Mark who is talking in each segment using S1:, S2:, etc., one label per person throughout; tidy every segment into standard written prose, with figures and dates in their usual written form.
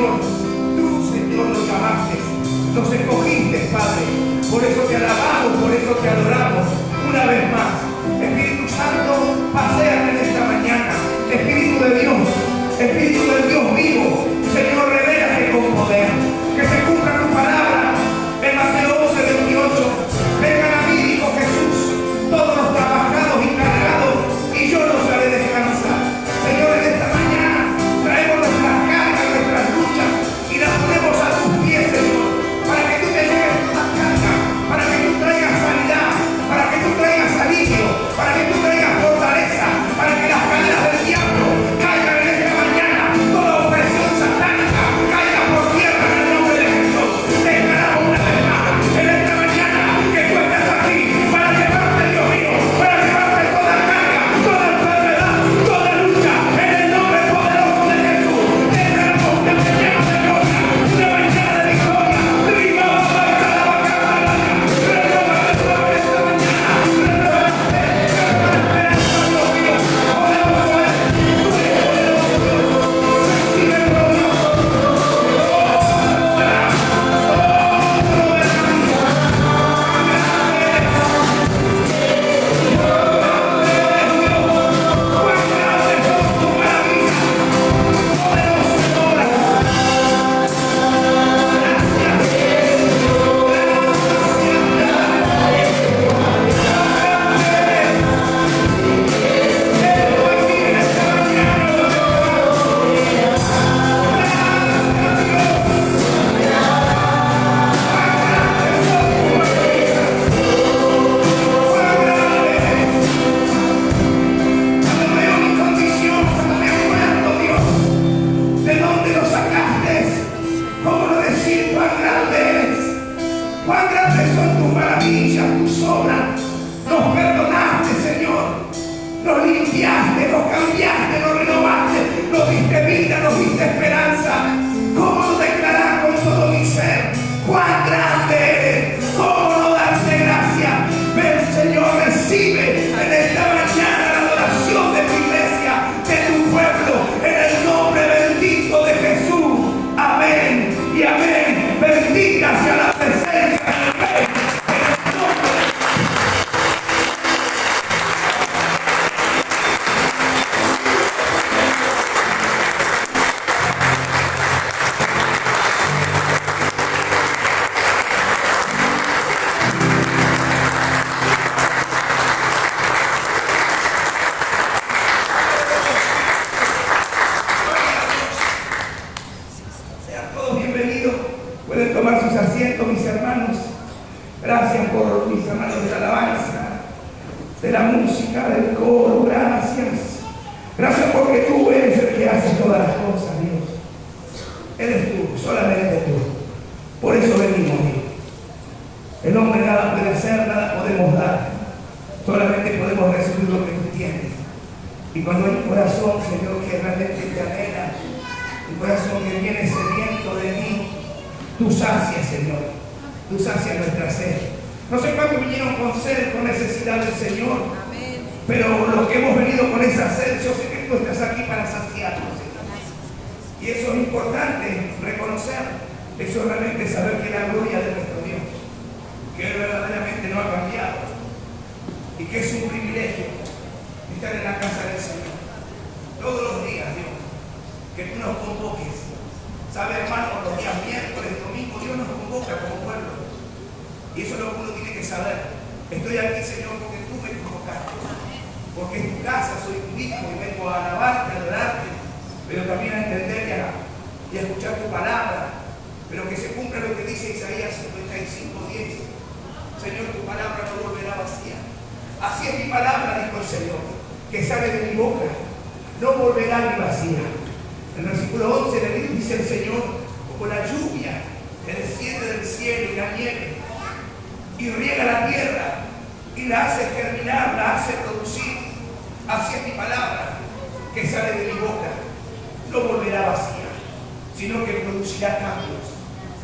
S1: Señor, nos llamaste, nos escogiste, Padre. Por eso te alabamos, por eso te adoramos una vez más. Espíritu Santo, paséate en esta mañana. Espíritu de Dios, Espíritu del Dios vivo, Señor, revélate con poder. Que se cumpla tu palabra en Mateo 11:28. Vengan a mí, dijo Jesús, todos los trabajados y cargados, y yo los haré descansar. Señor, en esta mañana traemos nuestras cargas, nuestras luchas, y las ponemos a tus pies, Señor, para que tú te lleves toda carga, para que tú traigas sanidad, para que tú traigas alivio, para que tú traigas fortaleza, para que las cadenas del diablo caigan en esta mañana, toda opresión satánica caiga por tierra en el nombre de Jesús. Declaramos una vez más en esta mañana que tú estás aquí para llevarte, Dios mío, para llevarte toda carga, toda enfermedad, toda lucha, en el nombre poderoso de Jesús. Declaramos una mañana de gloria, una mañana de victoria. Viva la vaca, la vaca, la vaca. Renuévate esta mañana, renuévate, esperanza, Dios mío, poderoso es, tú eres poderoso, Dios. Recibe el glorioso. ¿De dónde lo sacaste? ¿Cómo no decir cuán grande eres? Cuán grandes son tus maravillas, tus obras. Nos perdonaste, Señor. Nos limpiaste, nos cambiaste, nos renovaste, nos diste vida, nos diste esperanza. ¿Cómo no declarar con todo mi ser cuán grande eres? ¿Cómo no darte gracias? Ven, Señor, recibe en esta mañana la adoración de tu iglesia, de tu pueblo, en el nombre bendito de Jesús. Amén y amén. Bendita sea la presencia del Rey. Sean todos bienvenidos. Pueden tomar sus asientos, mis hermanos. Gracias por mis hermanos de la alabanza, de la música, del coro. Gracias. Gracias porque tú eres el que hace todas las cosas, Dios. Eres tú, solamente tú. Por eso venimos, Dios. El hombre nada puede hacer, nada podemos dar. Solamente podemos recibir lo que tú tienes. Y cuando hay un corazón, Señor, que realmente te anhela, un corazón que viene sediento de mí, tú sacias, Señor. Tú sacias nuestra sed. No sé cuántos vinieron con sed, con necesidad del Señor. Amén. Pero los que hemos venido con esa sed, yo sé que tú estás aquí para saciarnos, Señor. Y eso es importante, reconocer. Eso es realmente saber que la gloria de nuestro Dios, que Él verdaderamente no ha cambiado. Y que es un privilegio estar en la casa del Señor. Todos los días, Dios, que tú nos convoques. ¿Sabe, hermano? Los días miércoles, domingo, Dios nos convoca como pueblo. Y eso es lo que uno tiene que saber. Estoy aquí, Señor, porque tú me convocaste. Porque en tu casa soy tu hijo y vengo a alabarte, a adorarte, pero también a entender y a escuchar tu palabra. Pero que se cumpla lo que dice Isaías 55:10. Señor, tu palabra no volverá vacía. Así es mi palabra, dijo el Señor, que sale de mi boca. No volverá ni vacía. En el versículo 11 le dice el Señor, como la lluvia que desciende del cielo y la nieve, y riega la tierra, y la hace germinar, la hace producir. Así es mi palabra, que sale de mi boca. No volverá vacía, sino que producirá cambios,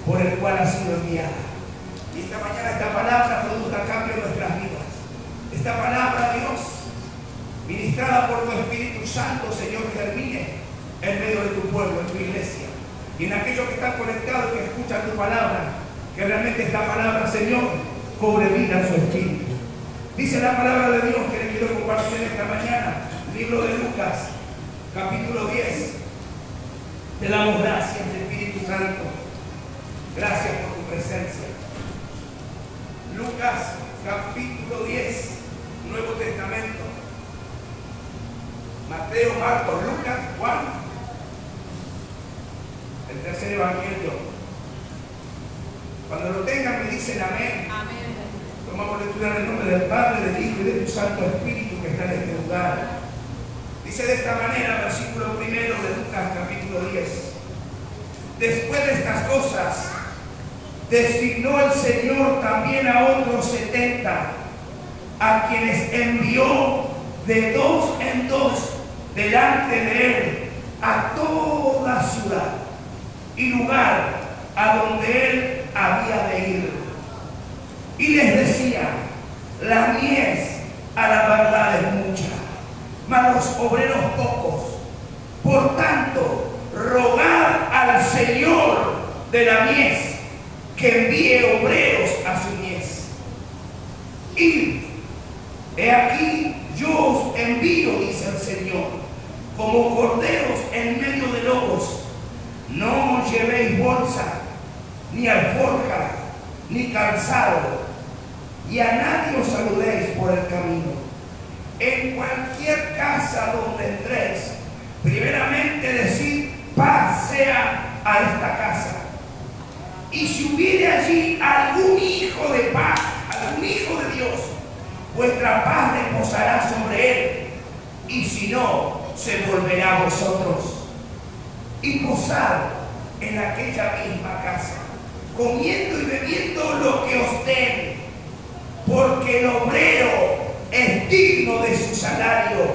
S1: por el cual ha sido enviada. Y esta mañana esta palabra produzca cambio en nuestras vidas. Esta palabra, Dios, ministrada por tu Espíritu Santo, Señor, germine en medio de tu pueblo, en tu iglesia. y en aquellos que están conectados, que escuchan tu palabra, que realmente esta palabra, Señor, cobre vida en su espíritu. Dice la palabra de Dios que le quiero compartir esta mañana, libro de Lucas, capítulo 10. Te damos gracias, Espíritu Santo. Gracias por tu presencia. Lucas, capítulo 10, Nuevo Testamento. Mateo, Marcos, Lucas, Juan. El tercer evangelio. Cuando lo tengan me dicen amén.
S2: Amén.
S1: Tomamos lectura en el nombre del Padre, del Hijo y de tu Santo Espíritu que está en este lugar. Dice de esta manera, versículo primero de Lucas, capítulo 10. Después de estas cosas, designó el Señor también a otros 70, a quienes envió de dos en dos delante de él a toda ciudad y lugar a donde él había de ir. Y les decía: la mies a la verdad es mucha, mas los obreros pocos. Por tanto, rogad al Señor de la mies que envíe obreros a su mies. Y he aquí yo os envío, dice el Señor, como corderos en medio de lobos. No llevéis bolsa, ni alforja, ni calzado, y a nadie os saludéis por el camino. En cualquier casa donde entréis, primeramente decid: paz sea a esta casa. Y si hubiere allí algún hijo de paz, algún hijo de Dios, vuestra paz reposará sobre él, y si no, se volverá a vosotros. Y posad en aquella misma casa, comiendo y bebiendo lo que os den, porque el obrero es digno de su salario.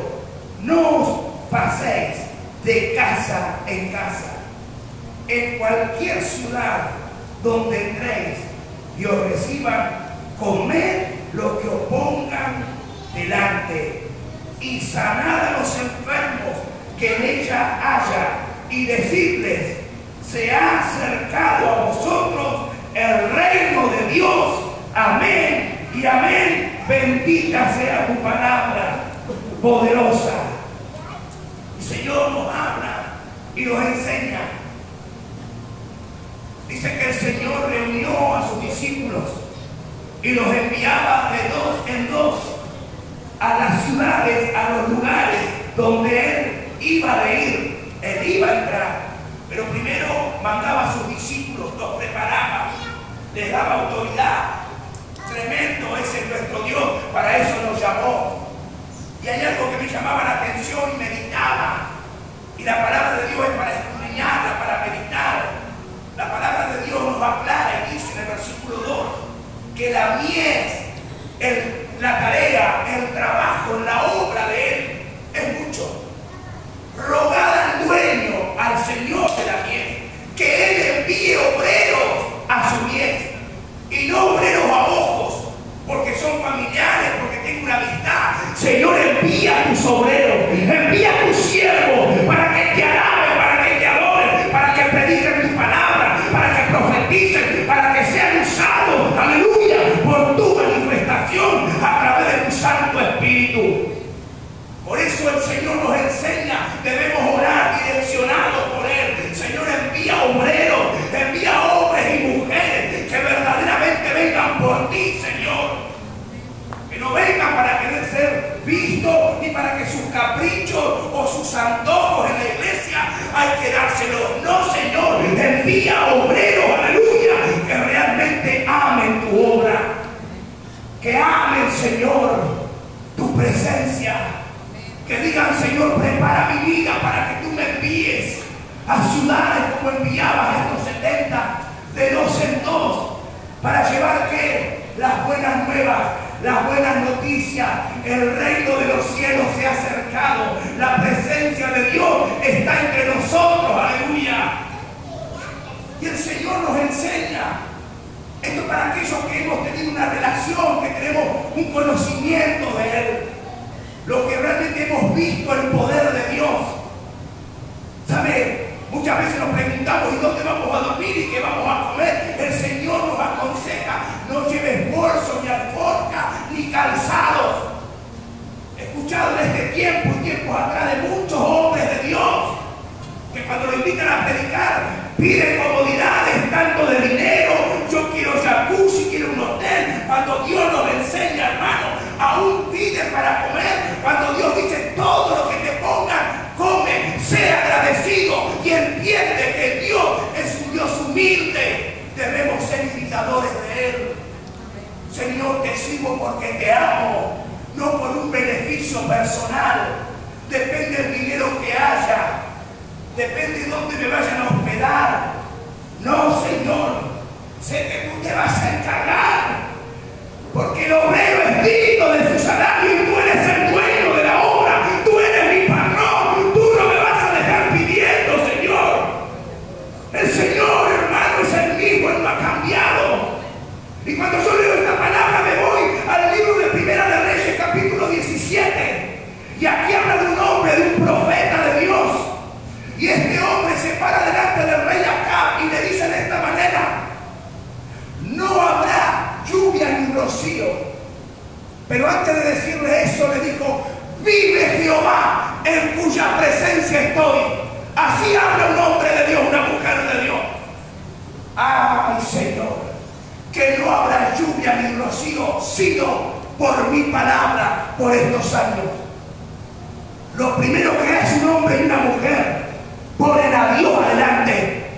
S1: No os paséis de casa en casa. En cualquier ciudad donde entréis y os reciban, comed lo que os pongan delante, y sanad a los enfermos que en ella haya, y decidles: se ha acercado a vosotros el reino de Dios. Amén y amén. Bendita sea tu palabra poderosa. El Señor nos habla y nos enseña. Dice que el Señor reunió a sus discípulos y los enviaba de dos en dos a las ciudades, a los lugares donde Él iba a ir. Él iba a entrar, pero primero mandaba a sus discípulos, los preparaba, les daba autoridad. Tremendo, ese es nuestro Dios, para eso nos llamó. Y hay algo que me llamaba la atención y meditaba. Y la palabra de Dios es para escudriñarla, para meditar. La palabra de Dios nos aclara y dice en el versículo 2 que la mies, la tarea, el trabajo, la obra de Él es mucho. Rogad al dueño, al Señor de la mies, que Él envíe obreros a su mies, y no obreros a ojos, porque son familiares, porque tengo una amistad. Señor, envía a tus obreros, envía a tus siervos para que te alaben, para que te adoren, para que prediquen tu palabra, para que profeticen, para que sean usados, aleluya, por tu manifestación a través de tu Santo Espíritu. Por eso el Señor nos enseña, debemos orar direccionados por Él. Señor, envía obreros, envía hombres y mujeres que verdaderamente vengan por ti, Señor. Que no vengan para querer ser vistos ni para que sus caprichos o sus antojos en la iglesia hay que dárselos. No, Señor, envía obreros, aleluya, que realmente amen tu obra, que amen, Señor, tu presencia. Que digan: Señor, prepara mi vida para que tú me envíes a ciudades como enviabas a estos 70, de dos en dos, para llevar ¿qué? Las buenas nuevas, las buenas noticias. El reino de los cielos se ha acercado, la presencia de Dios está entre nosotros, aleluya. Y el Señor nos enseña esto para aquellos que hemos tenido una relación, que tenemos un conocimiento de Él, lo que realmente hemos visto el poder de Dios. ¿Sabe? Muchas veces nos preguntamos ¿y dónde vamos a dormir y qué vamos a comer? El Señor nos aconseja: no lleves bolso, ni alforja, ni calzados. He escuchado en este tiempo y tiempos atrás de muchos hombres de Dios que cuando lo invitan a predicar piden comodidades, tanto de dinero. Yo quiero jacuzzi, quiero un hotel. Cuando Dios nos enseña, hermano, aún piden para comer. Cuando Dios dice: todo lo que te pongan, come, sea agradecido y entiende que Dios es un Dios humilde. Debemos ser imitadores de Él. Señor, te sirvo porque te amo, no por un beneficio personal. Depende del dinero que haya, depende de dónde me vayan a hospedar. No, Señor, sé que tú te vas a encargar, porque el obrero es digno de su salario y tú eres el dueño de la obra. Tú eres mi patrón, tú no me vas a dejar pidiendo, Señor. El Señor, hermano, es el mismo, Él no ha cambiado. Y cuando yo leo esta palabra me voy al libro de Primera de Reyes, capítulo 17. Y aquí habla de un hombre, de un profeta de Dios. Y este hombre se para delante del rey Acab y le dice de esta manera: no habrá lluvia ni rocío. Pero antes de decirle eso le dijo: vive Jehová en cuya presencia estoy. Así habla un hombre de Dios, una mujer de Dios. Ay, Señor, que no habrá lluvia ni rocío, sino por mi palabra por estos años. Lo primero que hace un hombre y una mujer, ponen a Dios adelante.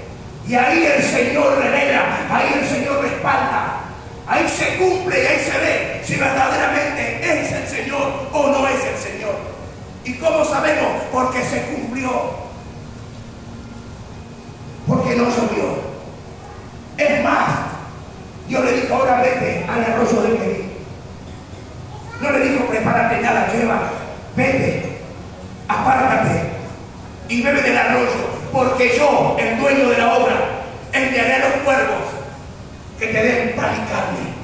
S1: Y ahí el Señor revela, ahí el Señor respalda. Ahí se cumple y ahí se ve si verdaderamente es el Señor o no es el Señor. ¿Y cómo sabemos? Porque se cumplió. Porque no llovió. Es más, Dios le dijo: ahora vete al arroyo de Querí. No le dijo: prepárate, nada lleva. Vete, apártate y bebe del arroyo, porque yo, el dueño de la obra, enviaré a los cuervos que te den pan y carne.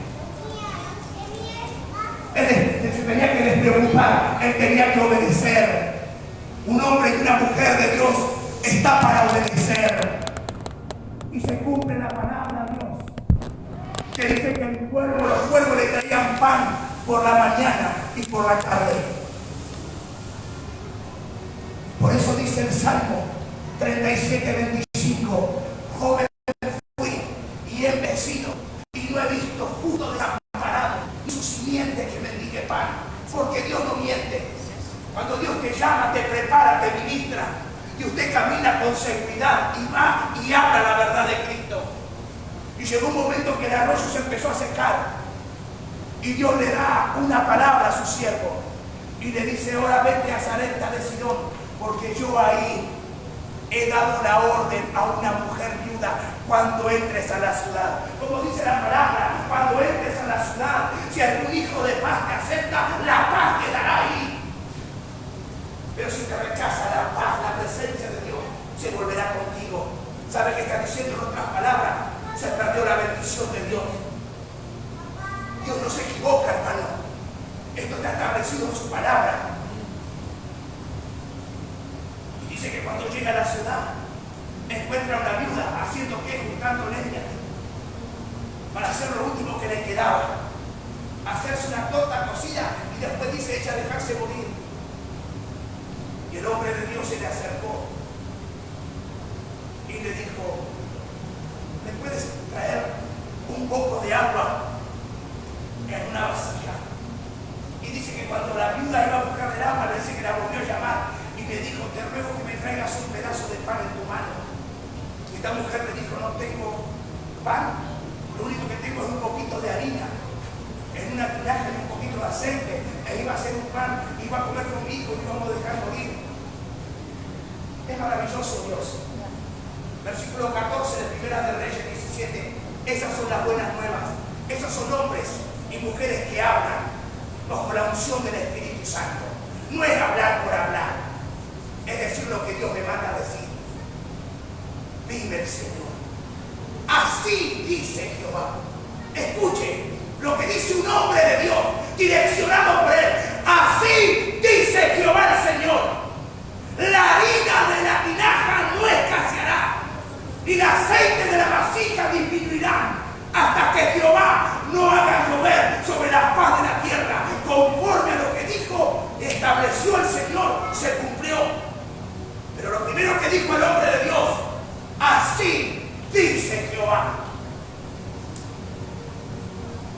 S1: Él se tenía que despreocupar, él tenía que obedecer. Un hombre y una mujer de Dios está para obedecer. Y se cumple la palabra de Dios, que dice que los cuervos le traían pan por la mañana y por la tarde. Por eso dice el Salmo 37:25: joven fui y he envejecido, y no he visto justo desamparado, ni su simiente que mendigue pan. Porque Dios no miente. Cuando Dios te llama, te prepara, te ministra, y usted camina con seguridad y va y habla la verdad de Cristo. Y llegó un momento que el arroyo se empezó a secar, y Dios le da una palabra a su siervo y le dice: ahora vete a Sarepta de Sidón, porque yo ahí he dado la orden a una mujer viuda cuando entres a la ciudad. Como dice la palabra, cuando entres a la ciudad, si algún hijo de paz te acepta, la paz quedará ahí. Pero si te rechaza la paz, la presencia de Dios se volverá contigo. ¿Sabe qué está diciendo en otras palabras? Se perdió la bendición de Dios. Dios no se equivoca, hermano. Esto está establecido en su palabra. Y dice que cuando llega a la ciudad, encuentra a una viuda haciendo qué, juntando leña para hacer lo último que le quedaba, hacerse una torta cocida, y después dice ella dejarse morir. Y el hombre de Dios se le acercó y le dijo: ¿me puedes traer un poco de agua en una vasija? Y dice que cuando la viuda iba a buscar el agua, le dice que la volvió a llamar y le dijo: te ruego que me traigas un pedazo de pan en tu mano. Y esta mujer le dijo: no tengo pan, lo único que tengo es un poquito de harina en una tinaja y un poquito de aceite, e iba a hacer un pan, iba a comer con mi hijo y íbamos a dejar morir. Es maravilloso Dios. Versículo 14 de Primera de Reyes 17. Esas son las buenas nuevas. Esos son hombres y mujeres que hablan bajo la unción del Espíritu Santo. No es hablar por hablar, es decir lo que Dios me manda a decir. Vive el Señor. Así dice Jehová. Escuche lo que dice un hombre de Dios, direccionado por Él. Así dice Jehová el Señor: la harina de la tinaja no escaseará,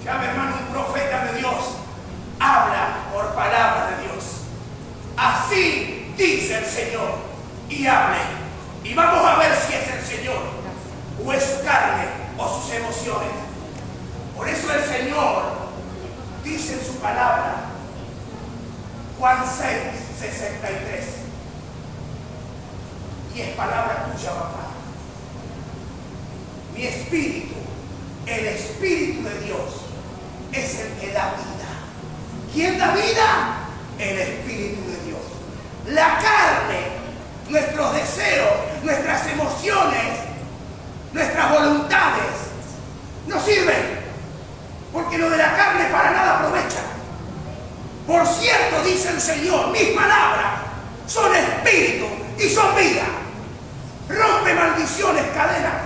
S1: Llame, hermano, un profeta de Dios. Habla por palabra de Dios. Así dice el Señor. Y hable. Y vamos a ver si es el Señor o es su carne o sus emociones. Por eso el Señor dice en su palabra, Juan 6:63. Y es palabra tuya, papá. Mi espíritu, el espíritu de Dios, es el que da vida. ¿Quién da vida? El espíritu de Dios. La carne, nuestros deseos, nuestras emociones, nuestras voluntades, no sirven, porque lo de la carne para nada aprovecha. Por cierto, dice el Señor, mis palabras son espíritu y son vida. Rompe maldiciones, cadenas.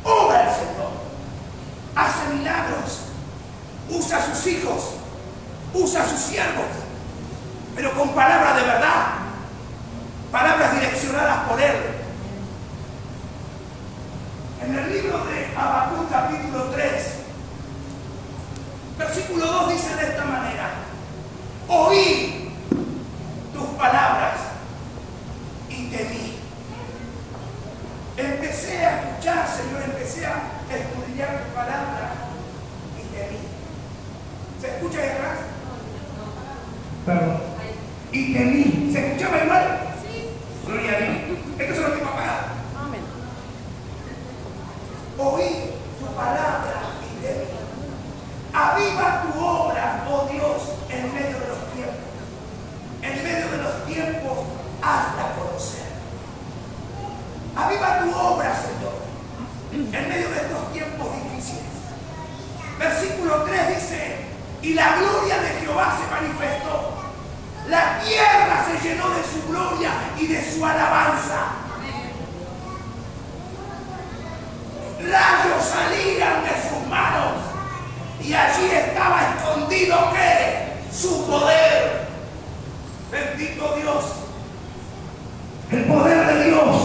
S1: Obra el Señor. Hace milagros. Usa a sus hijos. Usa a sus siervos. Pero con palabras de verdad. Palabras direccionadas por Él. En el libro de Habacuc, capítulo 3, versículo 2 dice de esta manera: oí tus palabras y temí. Empecé a escuchar, Señor, empecé a escudriñar tu palabra y temí. ¿Se escucha ahí atrás? Perdón. Y temí. ¿Se escuchaba igual? Sí. Gloria a Dios. Esto es lo que va a pagar. Amén. Oí tu palabra y temí. Aviva tu obra, oh Dios, en medio de los tiempos. En medio de los tiempos, hazla conocer. Aviva tu obra, Señor, en medio de estos tiempos difíciles. Versículo 3 dice: y la gloria de Jehová se manifestó. La tierra se llenó de su gloria y de su alabanza. Rayos salían de sus manos y allí estaba escondido ¿qué? Su poder. Bendito Dios. El poder de Dios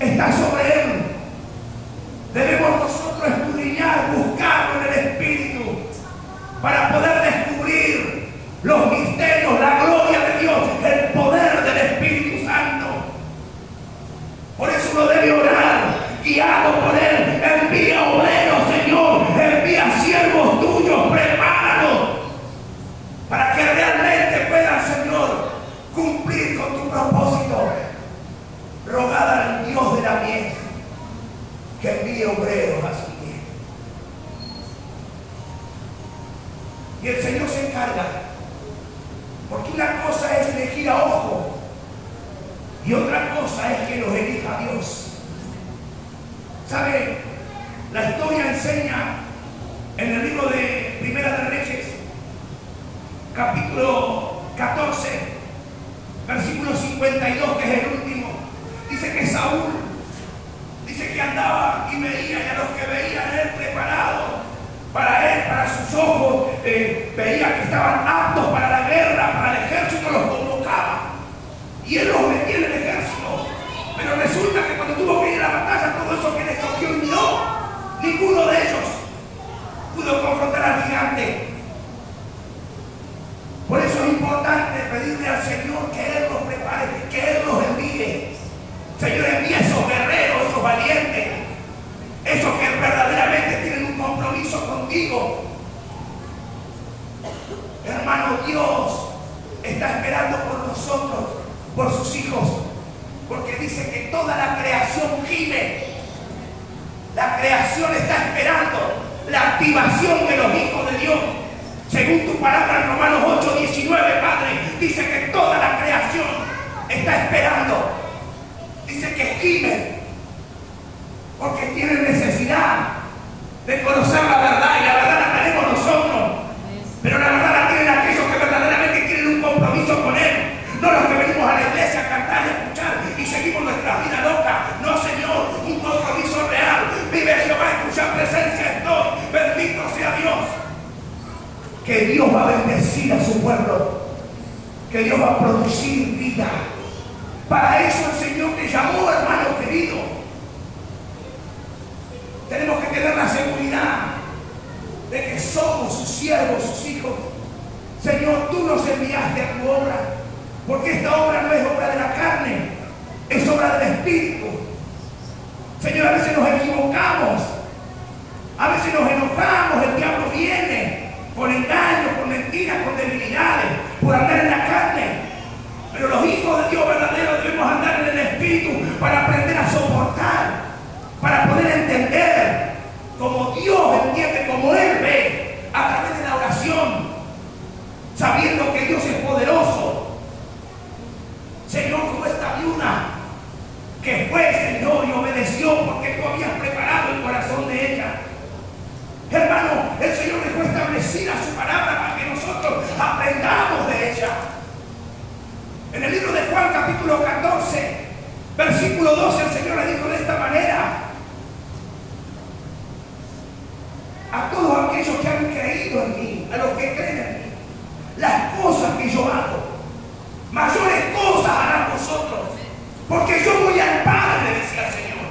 S1: está sobre Él. Debemos nosotros escudriñar, buscarlo en el Espíritu para poder descubrir los misterios, la gloria de Dios, el poder del Espíritu Santo. Por eso uno debe orar, guiado por Él. Envía obreros, Señor, envía siervos tuyos, prepáralos para que realmente puedan, Señor, cumplir con tu propósito. Rogad al Dios de la mies que envíe obreros a su mies. Y el Señor se encarga, porque una cosa es elegir a ojo y otra cosa es que los elija Dios. ¿Sabe? La historia enseña en el libro de Primera de Reyes, capítulo 14, versículo 52, que es el último. Dice que Saúl, dice que andaba y veía, y a los que veían a él preparado para él, para sus ojos, veía que estaban aptos para la guerra, para el ejército, los convocaba. Y él los metía en el ejército. Pero resulta que cuando tuvo que ir a la batalla, todo eso que él escogió y miró, ninguno de ellos pudo confrontar al gigante. Por eso es importante pedirle al Señor que Él los prepare, que Él los envíe. Señor, envía esos guerreros, esos valientes, esos que verdaderamente tienen un compromiso contigo. Hermano, Dios está esperando por nosotros, por sus hijos, porque dice que toda la creación gime. La creación está esperando la activación de los hijos de Dios. Según tu palabra en Romanos 8:19, Padre, dice que toda la creación está esperando. Dice que gimen porque tienen necesidad de conocer la verdad, y la verdad la tenemos nosotros, pero la verdad la tienen aquellos que verdaderamente tienen un compromiso con Él, no los que venimos a la iglesia a cantar y a escuchar y seguimos nuestra vida loca. No, Señor, un compromiso real. Vive Jehová, en cuya presencia estoy. Bendito sea Dios. Que Dios va a bendecir a su pueblo, que Dios va a producir vida. Para eso el Señor te llamó, hermano querido. Tenemos que tener la seguridad de que siervos, sus hijos. Señor, tú nos enviaste a tu obra, porque esta obra no es obra de la carne, es obra del Espíritu. Señor, a veces nos equivocamos, a veces nos enojamos, el diablo viene con engaños, con mentiras, con debilidades, por andar en la carne. Pero los hijos de Dios verdaderos debemos andar en el Espíritu para aprender a soportar, para poder entender como Dios entiende, como Él ve, a través de la oración, sabiendo que Dios es poderoso. Señor, como esta viuda que fue, Señor, y obedeció porque tú habías preparado el corazón de ella. Hermano, el Señor dejó establecida su palabra para que nosotros aprendamos de ella. En el libro de Juan, capítulo 14, versículo 12, el Señor le dijo de esta manera: a todos aquellos que han creído en mí, a los que creen en mí, las cosas que yo hago, mayores cosas harán vosotros, porque yo voy al Padre, le decía el Señor.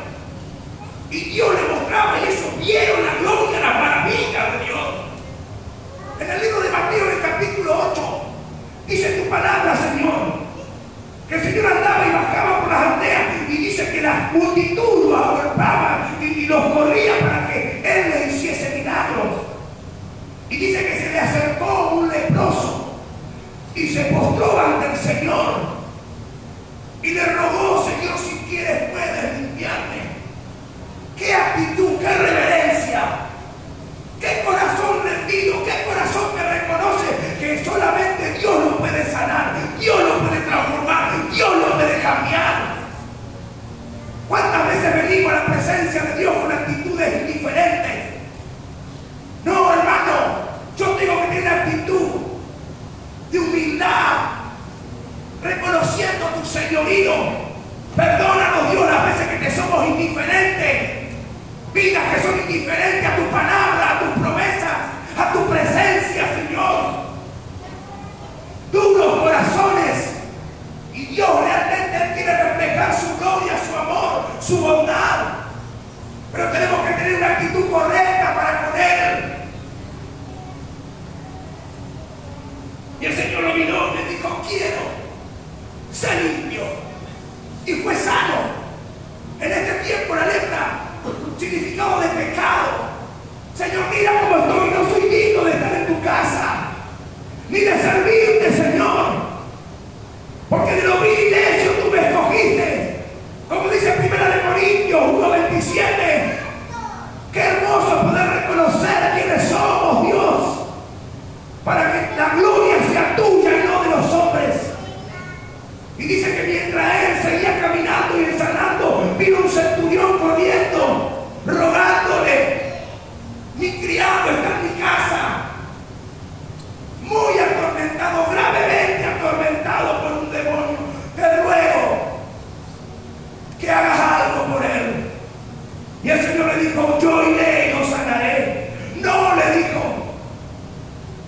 S1: Y Dios le mostraba, y ellos vieron la gloria, la maravilla de Dios. En el libro de Mateo, en el capítulo 8, dice tu palabra, Señor, que el Señor andaba y bajaba por las aldeas, y dice que la multitud lo agolpaba y los corría para que Él le hiciese milagros. Y dice que se le acercó un leproso y se postró ante el Señor y le rogó: Señor, si quieres puedes limpiarme. ¡Qué actitud, qué reverencia! ¡Qué corazón rendido! ¡Qué corazón que reconoce que solamente Dios lo puede sanar, Dios lo puede transformar, Dios lo puede cambiar! ¿Cuántas veces venimos a la presencia de Dios con actitudes indiferentes? No, hermano, yo tengo que tener una actitud de humildad, reconociendo tu señorío. Perdónanos, Dios, las veces que te somos indiferentes, vidas que son indiferentes a tu palabra, a tus promesas, a tu presencia, Señor. Duros corazones, y Dios realmente quiere reflejar su gloria, su amor, su bondad, pero tenemos que tener una actitud correcta para con Él. Y el Señor lo miró y le dijo: quiero ser limpio, y fue sano. En este tiempo la lepra, significado de pecado. Señor, mira cómo estoy, no soy digno de estar en tu casa, ni de servirte, Señor, porque de lo vil y necio tú me escogiste. Como dice 1 Corintios 1:27, qué hermoso poder reconocer quiénes somos, Dios, para que la gloria sea tuya y no de los hombres. Y dice que mientras él seguía caminando y sanando, vino un centurión corriendo, rogándole: mi criado está en mi casa, muy atormentado, gravemente atormentado por un demonio. Te ruego que hagas algo por él. Y el Señor le dijo: yo iré y lo sanaré. No, le dijo: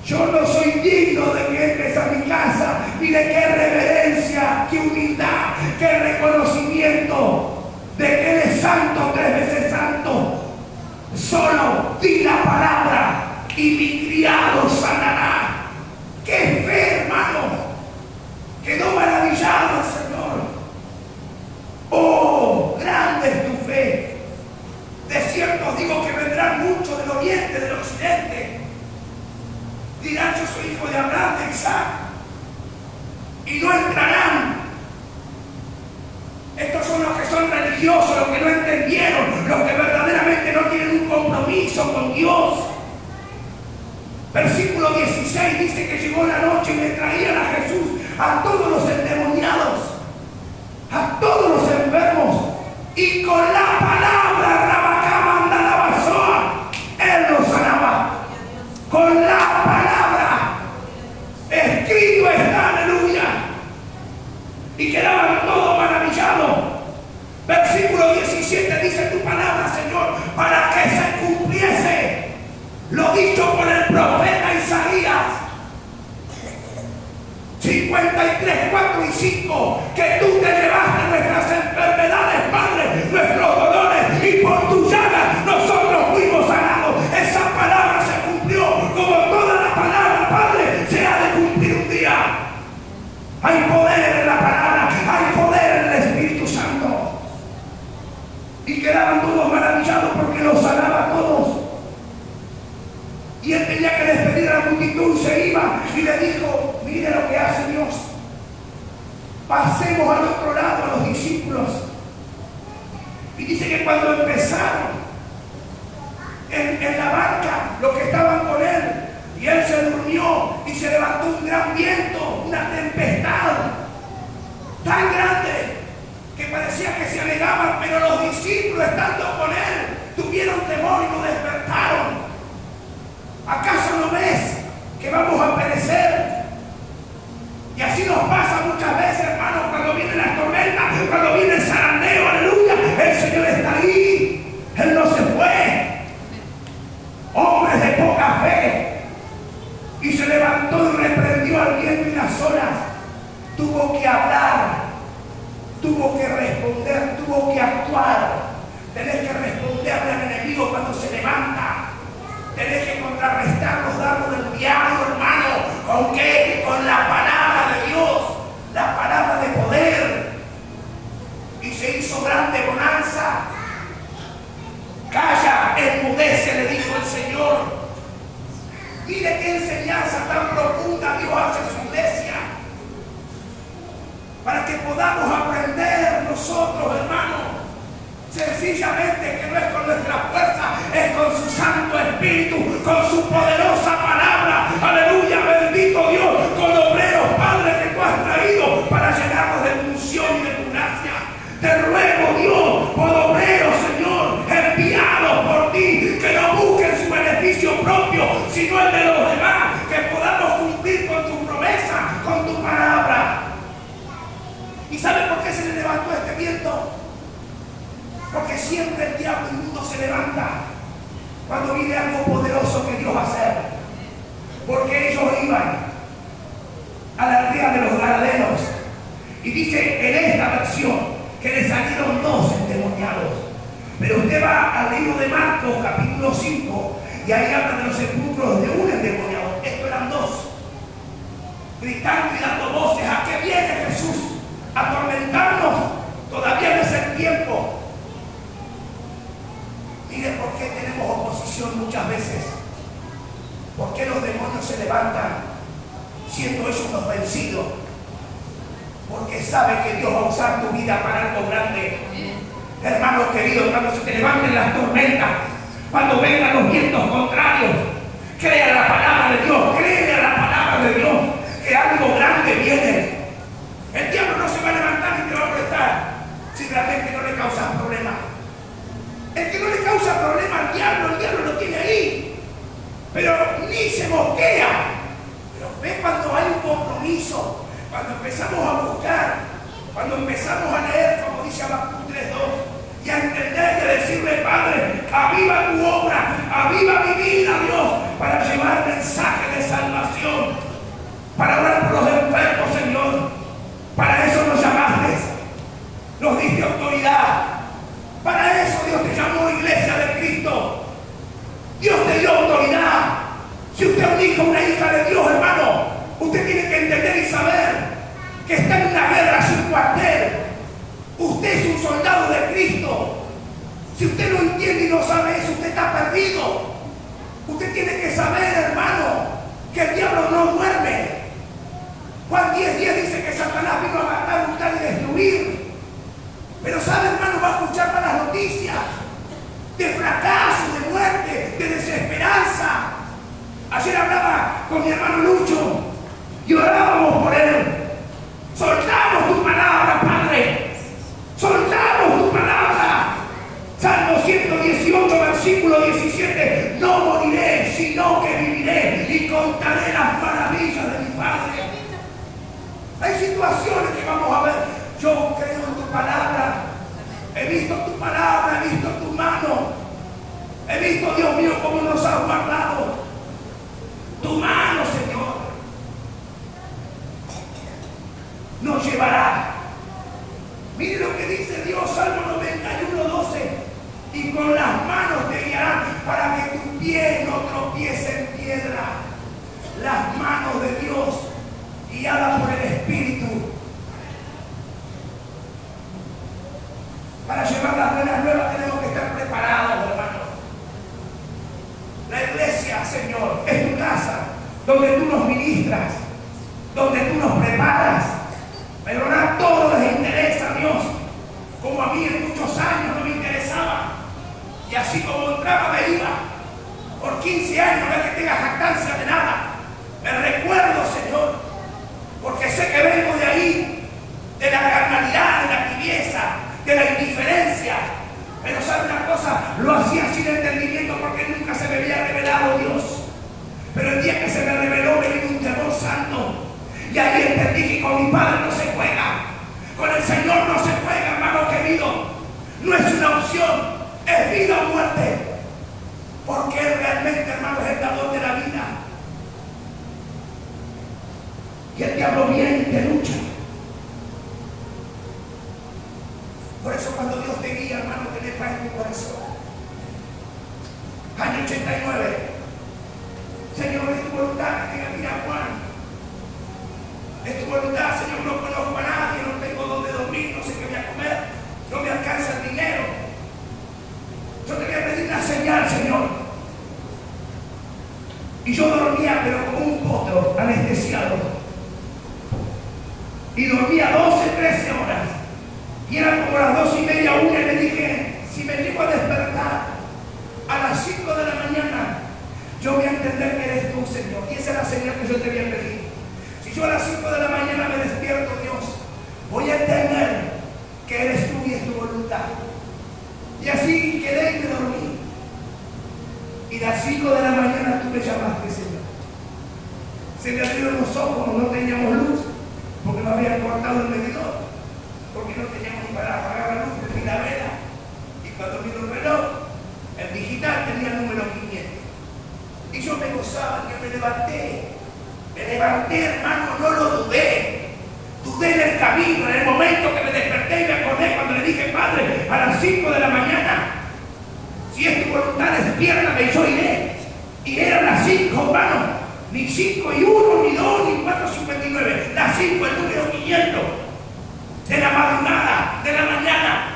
S1: yo no soy digno de que entres a mi casa, ni de qué reverencia, qué humildad, qué reconocimiento de que Él es santo, 3 veces santo. Solo di la palabra y mi criado sanará. ¡Qué fe, hermano! Quedó maravillado el Señor. ¡Oh, grande es tu fe! De cierto os digo que vendrán muchos del oriente, del occidente. Dirán: yo soy hijo de Abraham, de Isaac, y no entrarán. Estos son los que son religiosos, los que no entendieron, los que verdaderamente no tienen un compromiso con Dios. Versículo 16 dice que llegó la noche y le traían a Jesús a todos los endemoniados, a todos los enfermos, y con la palabra Rabacama Andalabasoa, Él los sanaba. Con la palabra, escrito está, aleluya. Y quedaban todos maravillados. Versículo 17 dice tu palabra, Señor, para que se cumpliese lo dicho por el profeta Isaías. 53, 4 y 5, que tú te llevaste nuestras enfermedades, Padre, nuestros dolores, y por tu llaga nosotros fuimos sanados. Esa palabra se cumplió como toda Y él tenía que despedir a la multitud y se iba. Y le dijo, mire lo que hace Dios. Pasemos al otro lado a los discípulos. Y dice que cuando empezaron en la barca, los que estaban con él, y él se durmió y se levantó un gran viento, una tempestad tan grande que parecía que se anegaban, pero los discípulos estando con él tuvieron temor y lo despertaron. ¿Acaso no ves que vamos a perecer? Y así nos pasa muchas veces, hermanos, cuando viene la tormenta, cuando viene el zarandeo, aleluya, el Señor está ahí, Él no se fue. Hombres de poca fe. Y se levantó y reprendió al viento y las olas. Tuvo que hablar, tuvo que responder, tuvo que actuar. Tenés que responderle al enemigo cuando se levanta. Tenés que contrarrestar los dardos del diablo, hermano. ¿Con qué? Con la palabra de Dios, la palabra de poder. Y se hizo grande bonanza. Calla, enmudece, le dijo el Señor. Mire qué enseñanza tan profunda Dios hace en su iglesia. Para que podamos aprender nosotros, hermanos. Sencillamente que no es con nuestra fuerza, es con su Santo Espíritu, con su poderosa palabra. Aleluya, bendito Dios, con obreros, Padre, que tú has traído para llenarnos de tu unción y de tu gracia. Te ruego, Dios, por obreros, Señor, enviados por ti, que no busquen su beneficio propio, sino el de los demás, que podamos cumplir con tu promesa, con tu palabra. ¿Y sabe por qué se le levantó este viento? Porque siempre el diablo y el mundo se levanta cuando viene algo poderoso que Dios va a hacer. Porque ellos iban a la aldea de los Gadarenos. Y dice en esta versión que le salieron 2 endemoniados. Pero usted va al libro de Marcos, capítulo 5, y ahí habla de los sepulcros de un endemoniado. Esto eran 2. Gritando y dando voces. ¿A qué viene Jesús? ¿A atormentarnos? Todavía no es el tiempo. Mire por qué tenemos oposición muchas veces. ¿Por qué los demonios se levantan siendo ellos los vencidos? Porque sabe que Dios va a usar tu vida para algo grande. Hermanos queridos, cuando se te levanten las tormentas, cuando vengan los vientos contrarios, crea la palabra de Dios, créele a la palabra de Dios, que algo grande viene. El diablo no se va a levantar y te va a prestar si realmente no le causas problemas. El que no le causa problema al diablo, el diablo lo tiene ahí. Pero ni se mosquea. Pero ve cuando hay un compromiso, cuando empezamos a buscar, cuando empezamos a leer, como dice Habacuc 3:2, y a entender y a decirle, Padre, aviva tu obra, aviva mi vida, Dios, para llevar mensaje de salvación, para orar por los enfermos, Señor. Para eso nos llamaste, nos diste autoridad. Para eso Dios te llamó iglesia de Cristo. Dios te dio autoridad. Si usted es un hijo, una hija de Dios, hermano, usted tiene que entender y saber que está en una guerra sin cuartel. Usted es un soldado de Cristo. Si usted no entiende y no sabe eso, usted está perdido. Usted tiene que saber, hermano, que el diablo no duerme. Juan 10:10 dice que Satanás vino a matar, hurtar y destruir. Pero sabe, hermano, va a escuchar malas noticias de fracaso, de muerte, de desesperanza. Ayer hablaba con mi hermano Lucho y orábamos por él. Soltamos tu palabra, Padre. Soltamos tu palabra. Salmo 118, versículo 17. No moriré, sino que viviré y contaré las maravillas de mi Padre. Hay situaciones que vamos a ver. Yo creo en tu palabra. He visto tu palabra, he visto tu mano. He visto, Dios mío, cómo nos has guardado. Tu mano, Señor, nos llevará. Mire lo que dice Dios, Salmo 91:12. Y con las manos te guiarán para que tu pie no tropiece en piedra. Las manos de Dios, guiadas por el Espíritu, para llevar las buenas nuevas tenemos que estar preparados, hermanos. La iglesia Señor, es tu casa, donde tú nos ministras, donde tú nos preparas. Pero ahora todo les interesa, Dios, como a mí en muchos años no me interesaba. Y así como entraba me iba. Por 15 años no es que tenga jactancia de nada. Me recuerdo, Señor, porque sé que vengo de ahí, de la carnalidad, de la tibieza, de la indiferencia. Pero sabe una cosa, lo hacía sin entendimiento porque nunca se me había revelado Dios. Pero el día que se me reveló me vino un temor santo. Y ahí entendí que con mi Padre no se juega. Con el Señor no se juega, hermano querido. No es una opción, es vida o muerte. Porque Él realmente, hermano, es el dador de la vida. Y el diablo viene y te lucha. Por eso cuando Dios te guía, hermano, tenés paz en tu corazón. Año 89. Señor, es tu voluntad que tenga que ir a Juan. Es tu voluntad, Señor, no conozco a nadie, no tengo dónde dormir, no sé qué voy a comer, no me alcanza el dinero. Yo te voy a pedir una señal, Señor. Y yo dormía, pero como un potro anestesiado. Y dormía 12, 13 horas. Y eran como las 2:30, 1, y le dije, si me llego a despertar a las 5 de la mañana, yo voy a entender que eres tú, Señor. Y esa es la señal que yo te voy a pedir. Si yo a las 5 de la mañana me despierto, Dios, voy a entender que eres tú y es tu voluntad. Y así quedé y me dormí. Y a las 5 de la mañana tú me llamaste, Señor. Se me abrieron los ojos, no teníamos luz, porque no habían cortado el medidor, porque no teníamos ni para apagar la luz, ni la vela. Y cuando vino el reloj, el digital tenía el número 500. Y yo me gozaba, que me levanté. Me levanté, hermano, no lo dudé. Dudé en el camino, en el momento que me desperté y me acordé cuando le dije, Padre, a las 5 de la mañana, si es tu voluntad, despiértame y yo iré. Y eran las 5, hermano. Ni 5 y 1, ni 2, ni 4:59. Las 5, el número 500. De la madrugada, de la mañana.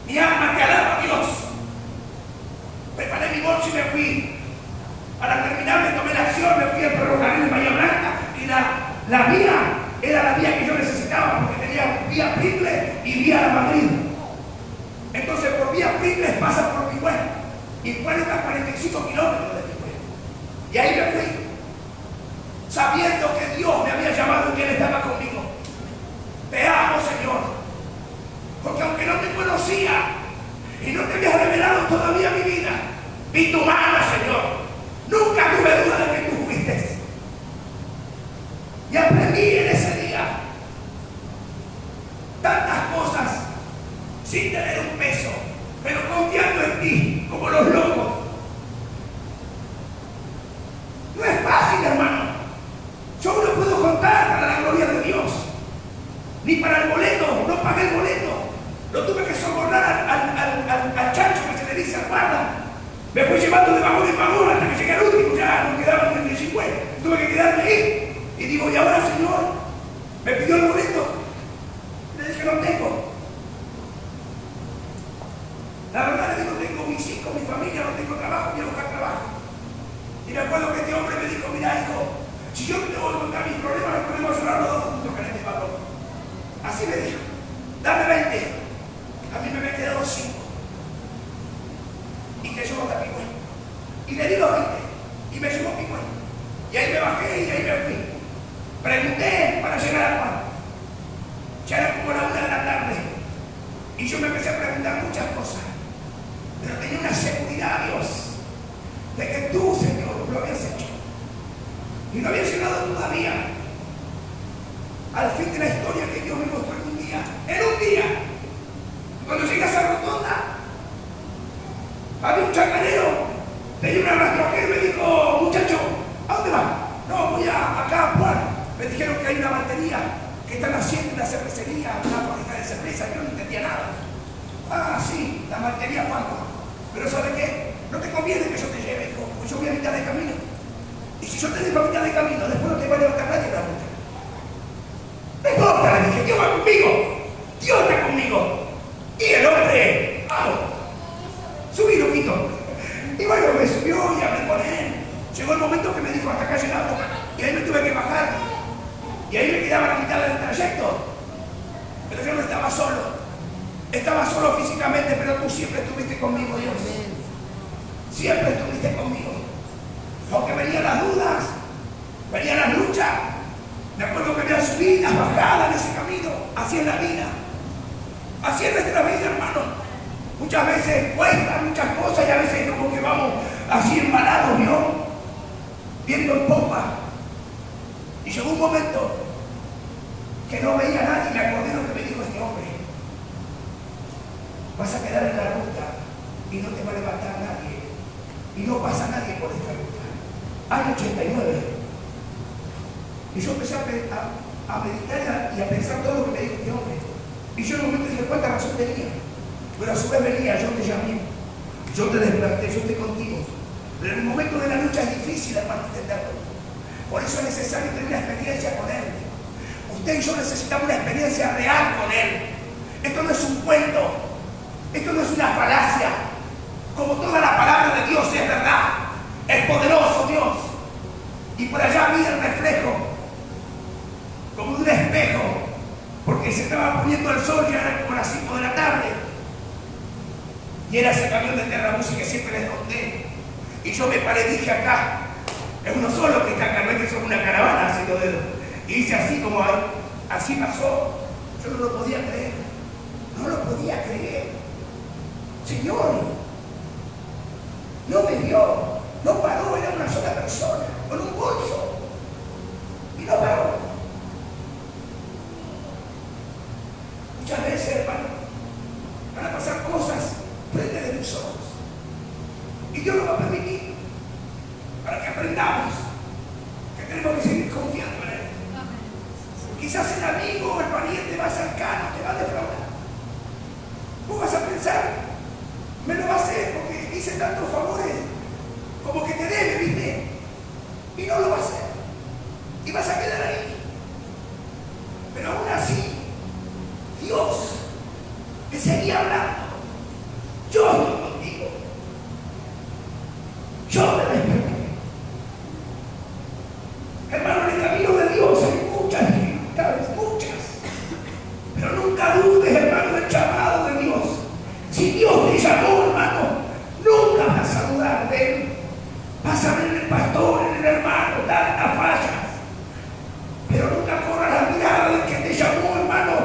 S1: Mi alma te alaba a Dios. Preparé mi bolso y me fui. Para terminar me tomé la acción, me fui al ferrocarril de Bahía Blanca. Y la vía era la vía que yo necesitaba, porque tenía vía Pringles y vía a Madrid. Entonces por vía Pringles pasa por Pigüé. Y Pigüé está a 45 kilómetros de Pigüé. Y ahí me fui, sabiendo que Dios me había llamado y que Él estaba conmigo. Te amo, Señor, porque aunque no te conocía y no te había revelado todavía mi vida, vi tu mano, Señor. Nunca tuve duda de que tú fuiste. Y aprendí en ese día tantas cosas sin tener un peso, pero confiando en ti como los locos. No es fácil, hermano. Yo no puedo contar para la gloria de Dios. Ni para el boleto, no pagué el boleto. Lo tuve que sobornar al chancho que se le dice al guarda. Me fui llevando de vagón en vagón hasta que llegué al último, ya no quedaba ni el 50. Tuve que quedarme ahí. Y digo, ¿y ahora, Señor? Me pidió el boleto. Le dije, no tengo. La verdad le digo, tengo mis hijos, mi familia, no tengo trabajo, quiero buscar trabajo. Y me acuerdo que este hombre me dijo, mira, hijo, si yo te voy a contar mis problemas, podemos hablar los dos juntos con este valor. Así me dijo, dame 20. A mí me había quedado 5. Y te llevo hasta Pigüé. Y le di los 20. Y me llevó a Pigüé. Y ahí me bajé y ahí me fui. Pregunté para llegar a Juan. Ya era como la 1 de la tarde. Y yo me empecé a preguntar muchas cosas. Pero tenía una seguridad, Dios, de que tú, Señor, lo habías hecho. Y no había llegado todavía al fin de la historia que Dios me mostró en un día. En un día. Cuando llegué a esa rotonda, había un chacarero, tenía un rastrojero y me dijo, muchacho, ¿a dónde vas? No, voy acá a Juan. Me dijeron que hay una batería que están haciendo una cervecería, una fábrica de cerveza. Yo no entendía nada. Ah, sí, la batería Pampa. Pero ¿sabe qué? No te conviene que yo te lleve, hijo, porque yo voy a mitad de camino. Y si yo te dejo a mitad de camino, después no te va a levantar nadie la ruta. No importa, le dije, Dios va conmigo. Dios está conmigo. Y el hombre, vamos, subí loquito. Y bueno, me subió y hablé con él. Llegó dijo, hasta acá llegamos. Y ahí me tuve que bajar. Y ahí me quedaba a la mitad del trayecto. Pero yo no estaba solo. Estaba solo físicamente, pero tú siempre estuviste conmigo, Dios. Siempre estuviste conmigo. Aunque venían las dudas, venían las luchas. Me acuerdo que había subidas, bajadas en ese camino. Así es la vida. Así es nuestra vida, hermano. Muchas veces cuestan muchas cosas y a veces como que vamos así embalados, ¿no? Viendo en popa. Y llegó un momento que no veía a nadie y me acordé lo que me dijo este hombre. Vas a quedar en la ruta y no te va a levantar nadie. Y no pasa nadie por esta ruta. Año 89. Y yo empecé a meditar y a pensar todo lo que me dijo este hombre. Y yo en un momento dije, ¿cuánta razón tenía? Pero a su vez venía, yo te llamé, yo te desperté, yo estoy contigo. Pero en el momento de la lucha es difícil, hermano, entenderlo. Por eso es necesario tener una experiencia con Él. Usted y yo necesitamos una experiencia real con Él. Esto no es un cuento, esto no es una falacia. Como toda la palabra de Dios es verdad, es poderoso Dios. Y por allá vi el reflejo, como de un espejo, porque se estaba poniendo el sol, ya era como las 5 de la tarde. Y era ese camión de Terramúsica que siempre les conté. Y yo me paré y dije, acá, es uno solo que está acá, no es que son una caravana haciendo dedos. Y hice así como ahí, así pasó. Yo no lo podía creer. No lo podía creer. Señor, no me vio, no paró, era una sola persona, con un bolso. Y no paró. Muchas veces, hermano, van a pasar cosas frente de mis ojos. Y Dios lo va a permitir para que aprendamos que tenemos que seguir confiando en Él. Quizás el amigo o el pariente más cercano te va a defraudar. Vos vas a pensar, me lo va a hacer porque hice tantos favores, como que te debe, ¿viste? Y no lo va a hacer. Y vas a quedar ahí. Pero aún así, Dios te seguía hablando. Yo estoy contigo. Yo te desperté. Hermano, en el camino de Dios hay muchas dificultades, muchas. Pero nunca dudes, hermano, del llamado de Dios. Si Dios te llamó, hermano, nunca vas a dudar de Él. Vas a ver en el pastor, en el hermano, tantas fallas. Pero nunca corra la mirada del que te llamó, hermano.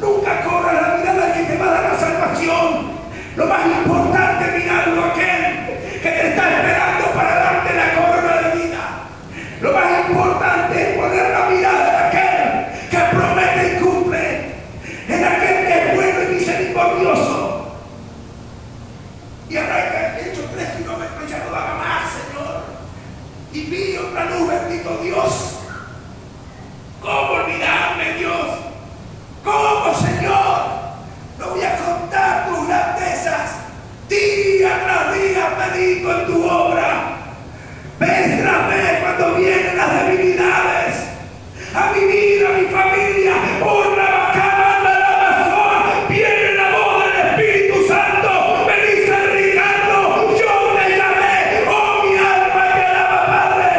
S1: Nunca corra la mirada del que te va a dar la salvación. Lo más importante es mirarlo a aquel que te está esperando para darte la corona de vida. Lo más importante es poner la mirada en aquel que promete y cumple. En aquel que es bueno y misericordioso. Y ahora que he hecho 3 kilómetros ya no haga más, Señor. Y vi otra luz, bendito Dios. ¿Cómo olvidarme, Dios? ¿Cómo, Señor? No voy a contar tus grandezas. Día tras día medito en tu obra. Vez tras vez cuando vienen las debilidades. A mi vida, a mi familia. Viene la voz del Espíritu Santo. Me dice Ricardo, yo te llamé. Oh, mi alma te alaba, Padre.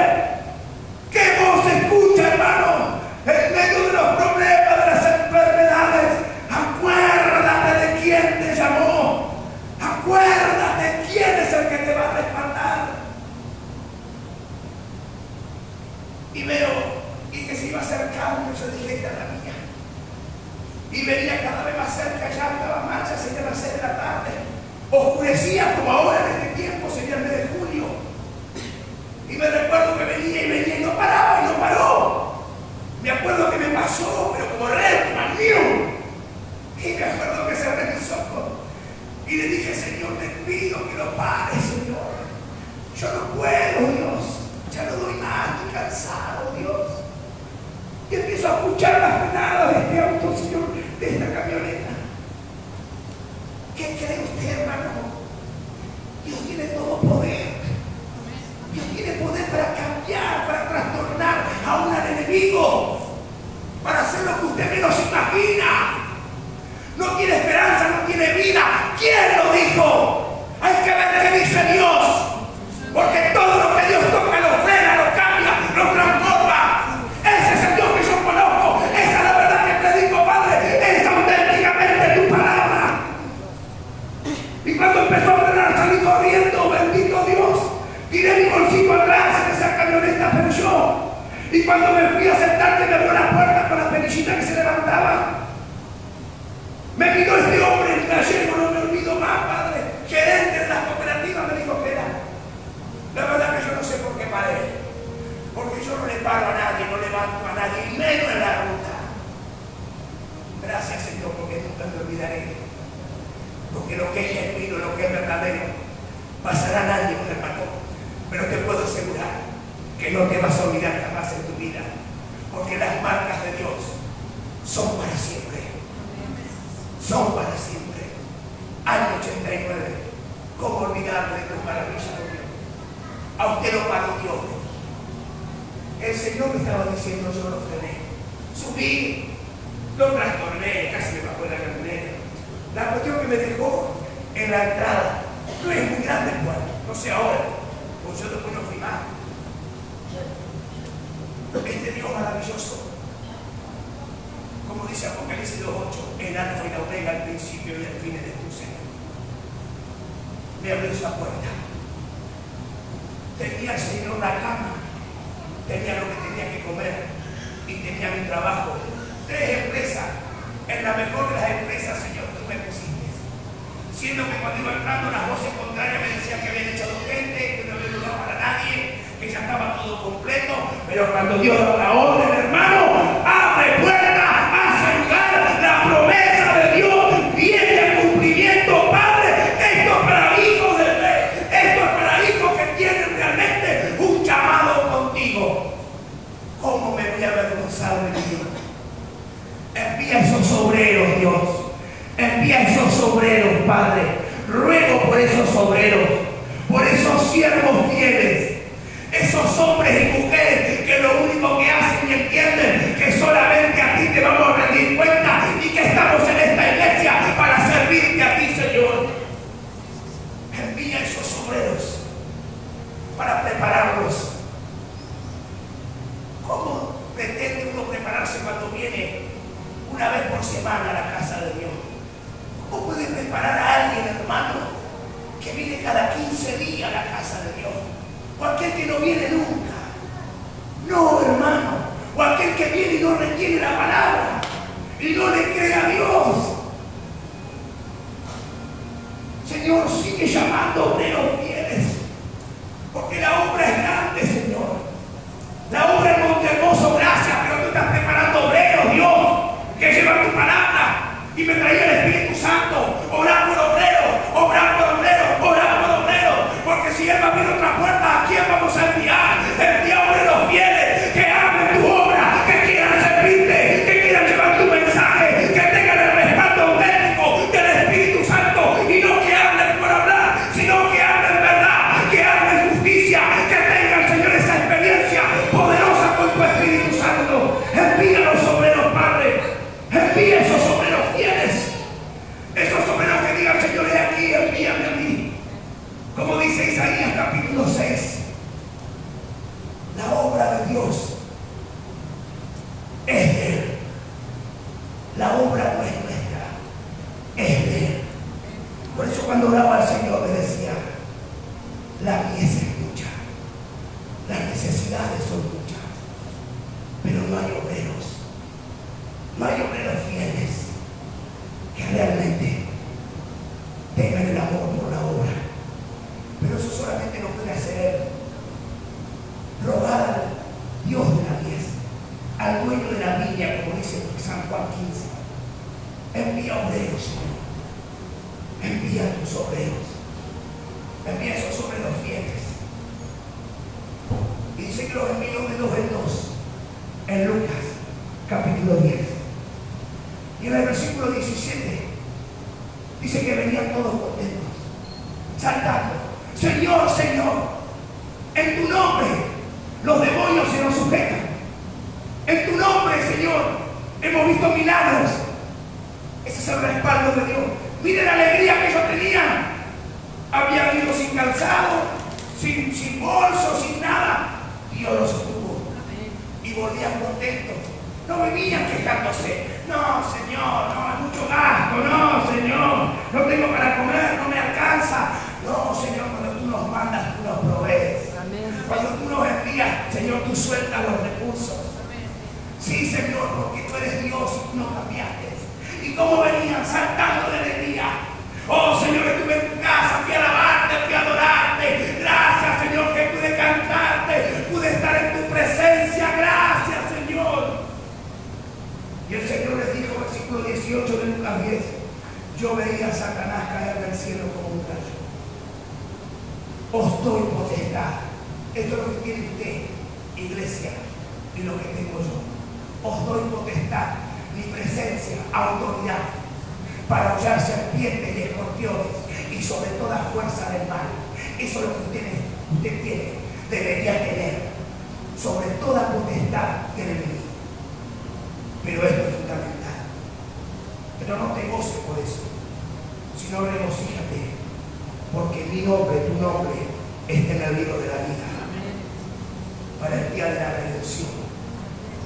S1: ¿Qué voz escucha, hermano? En medio de los problemas, de las enfermedades. Acuérdate de quién te llamó. Acuérdate quién es el que te va a respaldar. Y veo, y que se iba acercando, yo dije, esta es la mía. Y venía cada vez más cerca, ya estaba marcha, sería las 6 de la tarde. Oscurecía como ahora en este tiempo, sería el mes de julio. Y me recuerdo que venía y no paraba y no paró. Me acuerdo que me pasó, pero como recto, mío. Y me acuerdo que cerré mis ojos. Y le dije, Señor, te pido que lo pares, Señor. Yo no puedo, Dios. Ya no doy más, estoy cansado, Dios. Y empiezo a escuchar las frenadas de este auto, Señor, de esta camioneta. ¿Qué cree usted, hermano? Dios tiene todo poder. Dios tiene poder para cambiar, para trastornar aún al enemigo, para hacer lo que usted menos imagina. No tiene esperanza, no tiene vida. ¿Quién lo dijo? Hay que ver qué dice Dios. Porque todo lo que Dios toca lo frena, lo cuando me fui a sentarte me abrió la puerta con la perillita que se levantaba. Me miró este hombre, el gallego, no me olvido más, padre, gerente de la cooperativa, me dijo que era. La verdad que yo no sé por qué paré, porque yo no le paro a nadie, no levanto a nadie, y menos en la ruta. Gracias, Señor, porque nunca me olvidaré. Porque lo que es genuino, lo que es verdadero, pasarán años, hermano, pero te puedo asegurar que no te vas a olvidar jamás en tu vida, porque las marcas de Dios son para siempre. Son para siempre. Año 89. ¿Cómo olvidarme de tus maravillas, Dios? A usted lo pagó Dios. El Señor me estaba diciendo, yo lo frené. Subí, lo trastorné, casi me bajó la camioneta. La cuestión que me dejó en la entrada, no es muy grande el cuarto, no sé ahora, pues yo después no fui más. Este Dios maravilloso, como dice Apocalipsis 2:8, el alfa y la omega, el principio y el fin de tu Señor. Me abrió esa puerta. Tenía el Señor una cama, tenía lo que tenía que comer y tenía mi trabajo. 3 empresas, en la mejor de las empresas, Señor, tú me pusiste. Siendo que cuando iba entrando las voces contrarias me decían que habían echado gente, que no había lugar para nadie, que ya estaba todo completo, pero cuando Dios da la orden, hermano, abre puerta, hace lugar, la promesa de Dios viene a cumplimiento, Padre. Esto es para hijos de fe, esto es para hijos que tienen realmente un llamado contigo. ¿Cómo me voy a avergonzar de Dios? Envía esos obreros, Dios. Envía esos obreros, Padre. Ruego por esos obreros, por esos siervos fieles, esos hombres y mujeres que lo único que hacen y entienden que solamente a ti te vamos a rendir cuenta y que estamos en esta iglesia para servirte a ti, Señor. Envía esos obreros para prepararlos. ¿Cómo pretende uno prepararse cuando viene una vez por semana a la casa de Dios? ¿Cómo puede preparar a alguien, hermano, que viene cada 15 días a la casa de Dios? O aquel que no viene nunca. No, hermano. O aquel que viene y no retiene la palabra y no le cree a Dios. Señor, sigue llamando obreros fieles, porque la obra es grande, Señor. La obra es Montehermoso, gracias, pero tú estás preparando obreros, Dios, que llevan tu palabra y me traiga el Espíritu Santo. Orar por obreros, orar por obreros, orar por obreros, porque si Él va a abrir otra puerta, ¿a quién vamos a enviar? Envía obreros fieles que amen tu obra, que quieran servirte, que quieran llevar tu mensaje, que tengan el respaldo auténtico del Espíritu Santo y no que hablen por hablar, sino que hablen verdad, que hablen justicia, que tengan, Señor, esa experiencia poderosa con tu Espíritu Santo. Envía a los obreros, Padre. Envía esos obreros fieles, esos obreros que digan, Señor, he aquí, envíame a mí. Como dice Isaías capítulo 6, la obra de Dios es de Él. La obra no es nuestra, es de Él. Por eso cuando oraba al Señor me decía, la mies es mucha, las necesidades son muchas, pero no hay obreros. No hay obreros fieles que realmente tengan el amor por la obra. Pero eso solamente lo puede hacer Él. Rogar al Dios de la mies, al dueño de la viña, como dice San Juan 15. Envía obreros, Señor. Envía tus obreros. Envía esos obreros fieles. Y dice que los envió de 2 en 2 en Lucas capítulo 10. Y en el versículo 17 dice que venían todos contentos, saltando. Señor, Señor, en tu nombre los demonios se nos sujetan. En tu nombre, Señor, hemos visto milagros. Ese es el respaldo de Dios. Miren la alegría que ellos tenían. Habían ido sin calzado, sin bolso, sin nada. Dios los sostuvo y volvían contentos. No venían quejándose. No, Señor, no, hay mucho gasto. No, Señor, no tengo para comer, no me alcanza. No, Señor, cuando tú nos mandas, tú nos provees. Amén. Cuando tú nos envías, Señor, Señor, tú sueltas los recursos. Sí, Señor, porque tú eres Dios y tú no cambiaste. Y como venían saltando de alegría. Oh, Señor, estuve en tu casa, fui a alabarte, fui a adorarte. Gracias, Señor, que pude cantarte, pude estar en tu presencia. Gracias, Señor. Y el Señor les dijo, versículo 18 de Lucas 10, yo veía a Satanás caer del cielo como un rayo. Os doy potestad. Esto es lo que tiene usted, iglesia, y lo que tengo yo. Os doy potestad, mi presencia, autoridad, para hollar serpientes y escorpiones y sobre toda fuerza del mal. Eso es lo que usted tiene, debería tener, sobre toda potestad del enemigo. Pero esto es fundamental. Pero no te goces por eso, sino regocíjate, porque mi nombre, tu nombre, está en el libro de la vida. Para el día de la redención,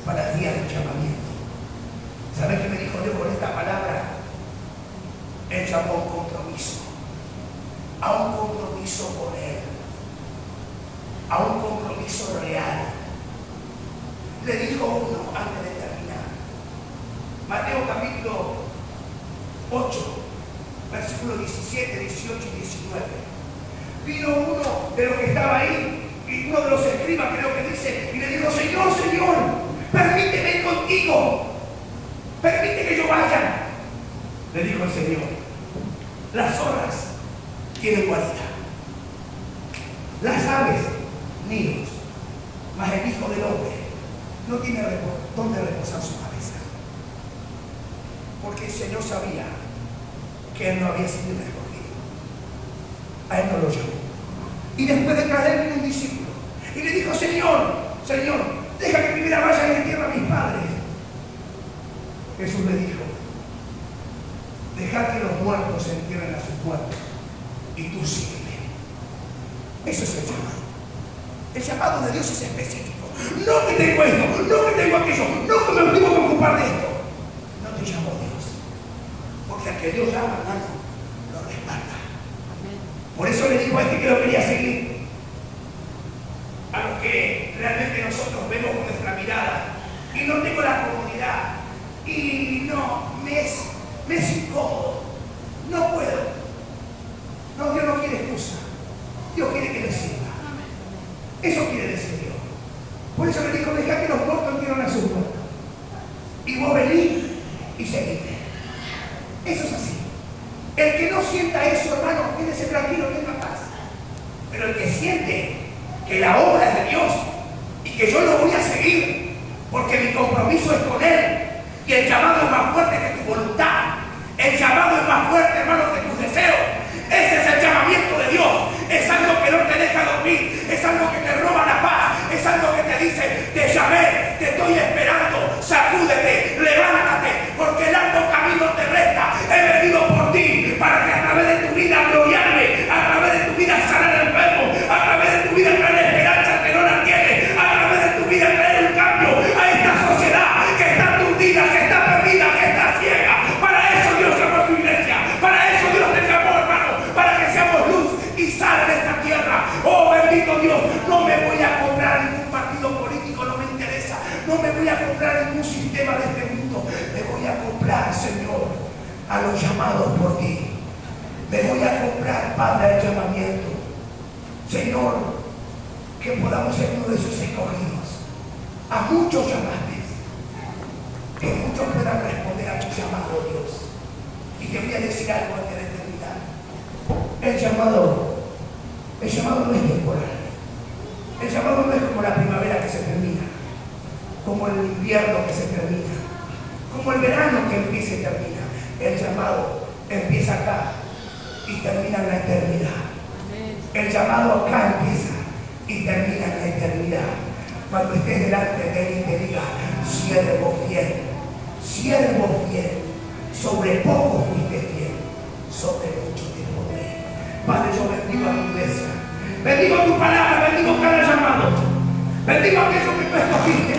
S1: para el día del llamamiento. ¿Sabes qué me dijo Dios con esta palabra? Él llamó a un compromiso con Él, a un compromiso real. Le dijo uno antes de terminar, Mateo capítulo 8, versículos 17, 18 y 19. Vino uno de los que estaba ahí, y uno de los escribas, creo que dice, y le dijo, Señor, Señor, permíteme ir contigo, permite que yo vaya. Le dijo el Señor, las zorras tienen guarida, las aves nidos, mas el Hijo del Hombre no tiene dónde reposar su cabeza. Porque el Señor sabía que Él no había sido escogido. A Él no lo llamó. Y después de traer vino un discípulo y le dijo, Señor, Señor, deja que mi vida vaya y entierre a mis padres. Jesús le dijo, deja que los muertos entierren a sus muertos y tú sígueme. Eso es el llamado. El llamado de Dios es específico. No que tengo esto, no que tengo aquello, no que me tengo que ocupar de esto. No te llamó Dios. Porque al que Dios llama, hermano, lo respalda. Por eso le dijo a este que lo quería seguir. A los que realmente nosotros vemos con nuestra mirada y no tengo la comodidad y no, me es incómodo, no puedo. No, Dios no quiere excusa. Dios quiere que le sirva. Eso quiere decir Dios. Por eso le dijo, deja que los muertos entierren a sus muertos. Y vos venís y seguiste. Eso es así. El que no sienta eso, hermano, quédese tranquilo, tenga paz. Pero el que siente que la obra es de Dios y que yo lo voy a seguir porque mi compromiso es con Él y el llamado es más fuerte que tu voluntad, el llamado es más fuerte, hermano, que tus deseos. Ese es el llamamiento de Dios. Es algo que no te deja dormir, es algo que te roba la paz, es algo que te dice, te llamé, te estoy esperando, sacúdete, levántate, porque el largo camino te resta. He venido por ti para que a través de tu vida gloriarme, a través de tu vida sanar enfermo, a través de tu vida traer esperanza que no la tiene, a través de tu vida traer un cambio a esta sociedad que está tundida, que está perdida, que está ciega. Para eso Dios llamó a su iglesia, para eso Dios te llamó, hermano, para que seamos luz y sal de esta tierra. Oh, bendito Dios, no me voy a comprar ningún partido político, no me interesa, no me voy a comprar ningún sistema de este mundo, me voy a comprar, Señor, a los llamados por ti. Me voy a comprar, Padre, el llamamiento. Señor, que podamos ser uno de esos escogidos. A muchos llamaste, que muchos puedan responder a tu llamado, Dios. Y te voy a decir algo antes de terminar. El llamado no es temporal. El llamado no es como la primavera que se termina, como el invierno que se termina, como el verano que empieza y termina. El llamado empieza acá y termina en la eternidad. El llamado acá empieza y termina en la eternidad. Cuando estés delante de Él y te diga, siervo fiel, sobre poco fuiste fiel, sobre mucho te pondré. Padre, yo bendigo a tu iglesia, bendigo tu palabra, bendigo cada llamado, bendigo aquello que tú escogiste,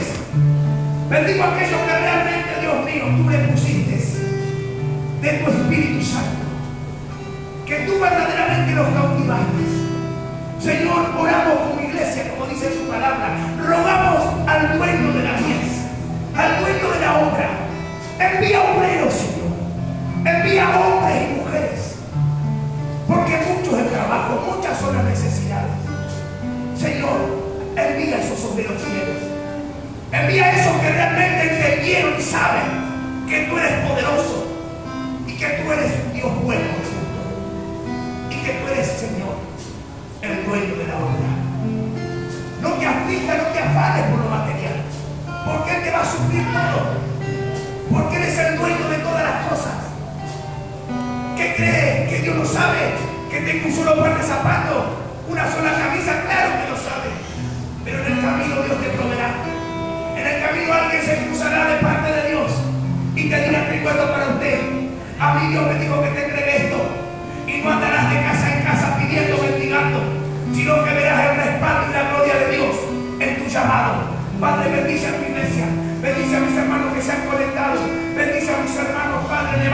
S1: bendigo aquello que realmente, Dios mío, tú le pusiste de tu Espíritu Santo, que tú verdaderamente los cautivaste. Señor, oramos como iglesia, como dice su palabra, rogamos Envía esos que realmente entendieron y saben que tú eres poderoso y que tú eres un Dios bueno y justo y que tú eres, Señor, el dueño de la obra. No te aflijas, no te afanes por lo material, porque Él te va a suplir todo, porque Él es el dueño de todas las cosas. ¿Qué crees? ¿Que Dios no sabe que tengo un solo par de zapatos, una sola camisa? Claro que lo sabe, pero en el camino Dios te proveerá. En el camino alguien se cruzará de parte de Dios y te dirá: recuerdo para usted, a mí Dios me dijo que te entregue esto, y no andarás de casa en casa pidiendo, mendigando, sino que verás el respaldo y la gloria de Dios en tu llamado. Padre, bendice a tu iglesia, bendice a mis hermanos que se han conectado, bendice a mis hermanos, Padre,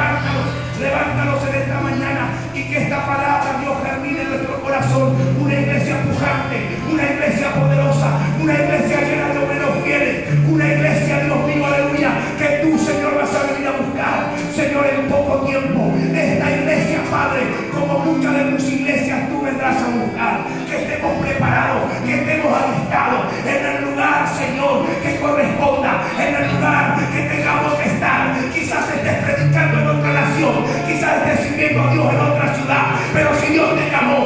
S1: levántalos en esta mañana, y que esta palabra, Dios, germine en nuestro corazón. Una iglesia pujante, una iglesia poderosa, una iglesia llena de obreros fieles, una iglesia, Dios mío, aleluya, que tú, Señor, vas a venir a buscar, Señor, en poco tiempo. Esta iglesia, Padre, como muchas de tus iglesias, tú vendrás a buscar. Que estemos preparados, que estemos alistados en el lugar, Señor, que corresponda, en el lugar que tengamos que estar. Quizás estés predicando en otra nación, quizás estés sirviendo a Dios en otra ciudad, pero si Dios te llamó